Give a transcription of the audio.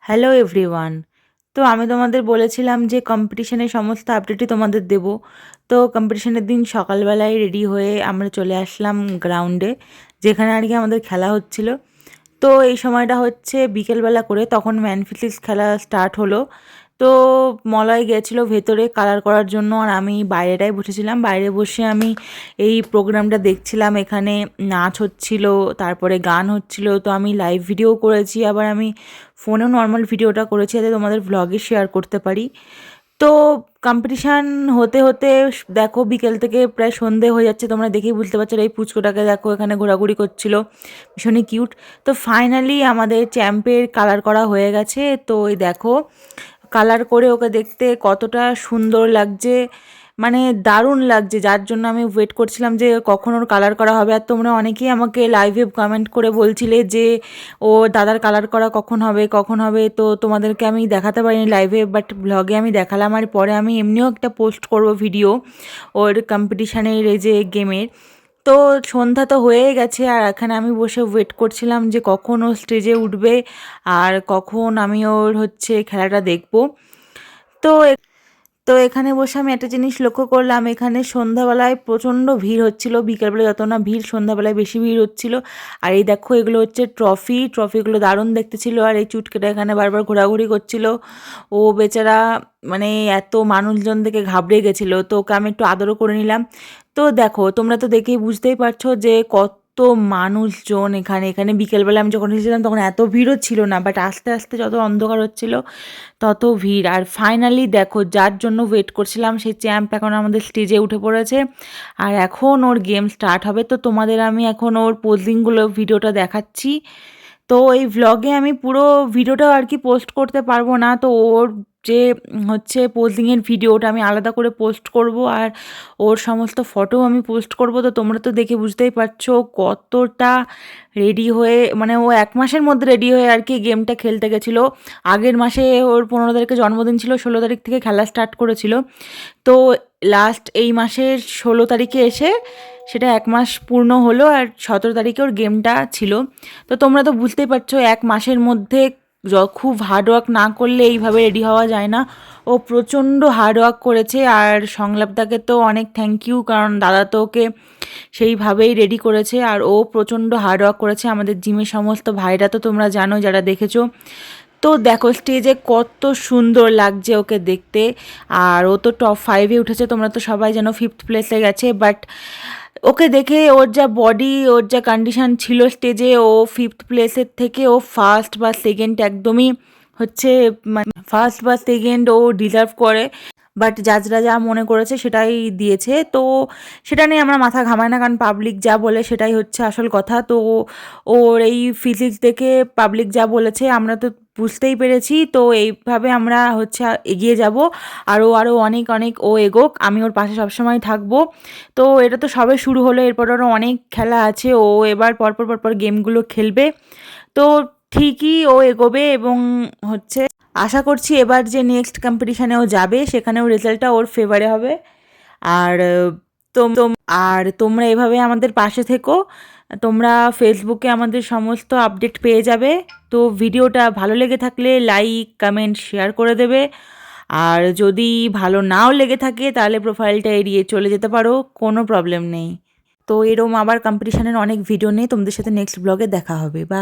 Hello everyone. তো আমি তোমাদের বলেছিলাম যে কম্পিটিশনের সমস্ত আপডেটই তোমাদের দেব। তো কম্পিটিশনের দিন সকালবেলায় রেডি হয়ে আমরা চলে আসলাম গ্রাউন্ডে, যেখানে আর কি আমাদের খেলা হচ্ছিল। তো এই সময়টা হচ্ছে বিকেলবেলা করে, তখন ম্যান ফিজিক্স খেলা স্টার্ট হলো। তো মলয় গেছিলো ভেতরে কালার করার জন্য, আর আমি বাইরেটায় বসেছিলাম। বাইরে বসে আমি এই প্রোগ্রামটা দেখছিলাম। এখানে নাচ হচ্ছিল, তারপরে গান হচ্ছিল। তো আমি লাইভ ভিডিও করেছি, আবার আমি ফোনেও নর্মাল ভিডিওটা করেছি যাতে তোমাদের ভ্লগে শেয়ার করতে পারি। তো কম্পিটিশান হতে হতে দেখো বিকেল থেকে প্রায় সন্ধে হয়ে যাচ্ছে। তোমরা দেখেই বুঝতে পারছো, এই পুচকোটাকে দেখো এখানে ঘোরাঘুরি করছিল, ভীষণই কিউট। তো ফাইনালি আমাদের চ্যাম্পের কালার করা হয়ে গেছে। তো এই দেখো কালার করে ওকে দেখতে কতটা সুন্দর লাগছে, মানে দারুণ লাগছে, যার জন্য আমি ওয়েট করছিলাম যে কখন ওর কালার করা হবে। আর তোমরা অনেকেই আমাকে লাইভে কমেন্ট করে বলছিলে যে ও দাদার কালার করা কখন হবে কখন হবে। তো তোমাদেরকে আমি দেখাতে পারিনি লাইভে, বাট ব্লগে আমি দেখালাম। আর পরে আমি এমনিও একটা পোস্ট করব ভিডিও ওর কম্পিটিশানের এই যে গেমের। তো সন্ধ্যা তো হয়ে গেছে, আর এখানে আমি বসে ওয়েট করছিলাম যে কখন ও স্টেজে উঠবে আর কখন আমি ওর হচ্ছে খেলাটা দেখব। তো তো এখানে বসে আমি একটা জিনিস লক্ষ্য করলাম, এখানে সন্ধ্যাবেলায় প্রচণ্ড ভিড় হচ্ছিল। বিকেলবেলা যত না ভিড়, সন্ধ্যাবেলায় বেশি ভিড় হচ্ছিল। আর এই দেখো এগুলো হচ্ছে ট্রফিগুলো দারুণ দেখতে ছিল। আর এই চুটকেটা এখানে বারবার ঘোরাঘুরি করছিল। ও বেচারা মানে এত মানুষজন দেখে ঘাবড়ে গেছিলো। তো ওকে আমি একটু আদরও করে নিলাম। তো দেখো তোমরা তো দেখেই বুঝতেই পারছো যে কত মানুষজন এখানে। বিকেলবেলা আমি যখন এসেছিলাম তখন এত ভিড়ও ছিল না, বাট আস্তে আস্তে যত অন্ধকার হচ্ছিল তত ভিড়। আর ফাইনালি দেখো যার জন্য ওয়েট করছিলাম সেই চ্যাম্প এখন আমাদের স্টেজে উঠে পড়েছে, আর এখন ওর গেম স্টার্ট হবে। তো তোমাদের আমি এখন ওর পোজিংগুলো ভিডিওটা দেখাচ্ছি। তো এই ভ্লগে আমি পুরো ভিডিওটাও আর কি পোস্ট করতে পারবো না। তো ওর যে হচ্ছে পোজিংয়ের ভিডিওটা আমি আলাদা করে পোস্ট করব, আর ওর সমস্ত ফটোও আমি পোস্ট করব। তো তোমরা তো দেখে বুঝতেই পারছো কতটা রেডি হয়ে, মানে ও 1 মাসের মধ্যে রেডি হয়ে আর কি গেমটা খেলতে গেছিলো। আগের মাসে ওর 15 তারিখে জন্মদিন ছিল, 16 তারিখ থেকে খেলা স্টার্ট করেছিল। তো লাস্ট এই মাসের 16 তারিখে এসে সেটা 1 মাস পূর্ণ হলো, আর 17 তারিখে ওর গেমটা ছিল। তো তোমরা তো বুঝতেই পারছো 1 মাসের মধ্যে খুব হার্ডওয়ার্ক না করলে এইভাবে রেডি হওয়া যায় না। ও প্রচণ্ড হার্ডওয়ার্ক করেছে। আর সংলাপদাকে তো অনেক থ্যাংক ইউ, কারণ দাদা তো ওকে সেইভাবেই রেডি করেছে। আর ও প্রচণ্ড হার্ডওয়ার্ক করেছে। আমাদের জিমের সমস্ত ভাইরা তো তোমরা জানো যারা দেখেছো। তো দেখো স্টেজে কত সুন্দর লাগছে ওকে দেখতে। আর ও তো টপ 5-এ উঠেছে, তোমরা তো সবাই জানো 5th প্লেসে গেছে। বাট ওকে দেখে ওর যা বডি, ওর যা কন্ডিশান ছিল স্টেজে, ও 5th প্লেসের থেকে ও ফার্স্ট বা সেকেন্ড একদমই হচ্ছে, মানে ফার্স্ট বা সেকেন্ড ও ডিজার্ভ করে। বাট জাজরা যা মনে করেছে সেটাই দিয়েছে। তো সেটা নিয়ে আমরা মাথা ঘামাই না, কারণ পাবলিক যা বলে সেটাই হচ্ছে আসল কথা। তো ওর এই ফিজিক্স দেখে পাবলিক যা বলেছে আমরা তো বুঝতেই পেরেছি। তো এইভাবে আমরা হচ্ছে এগিয়ে যাব, আরও অনেক অনেক ও এগোক, আমি ওর পাশে সবসময় থাকবো। তো এটা তো সবে শুরু হলো, এরপর আরও অনেক খেলা আছে। ও এবার পরপর গেমগুলো খেলবে। তো ঠিকই ও এগোবে, এবং হচ্ছে আশা করছি এবার যে নেক্সট কম্পিটিশানেও যাবে সেখানেও রেজাল্টটা ওর ফেভারে হবে। আর আর তোমরা এভাবে আমাদের পাশে থেকো। তোমরা ফেসবুকে আমাদের সমস্ত আপডেট পেয়ে যাবে। তো ভিডিওটা ভালো লেগে থাকলে লাইক কমেন্ট শেয়ার করে দেবে। আর যদি ভালো নাও লেগে থাকে তাহলে প্রোফাইলটা এড়িয়ে চলে যেতে পারো, কোনো প্রবলেম নেই। তো এরম আবার কম্পিটিশানের অনেক ভিডিও নিয়ে তোমাদের সাথে নেক্সট ব্লগে দেখা হবে। বা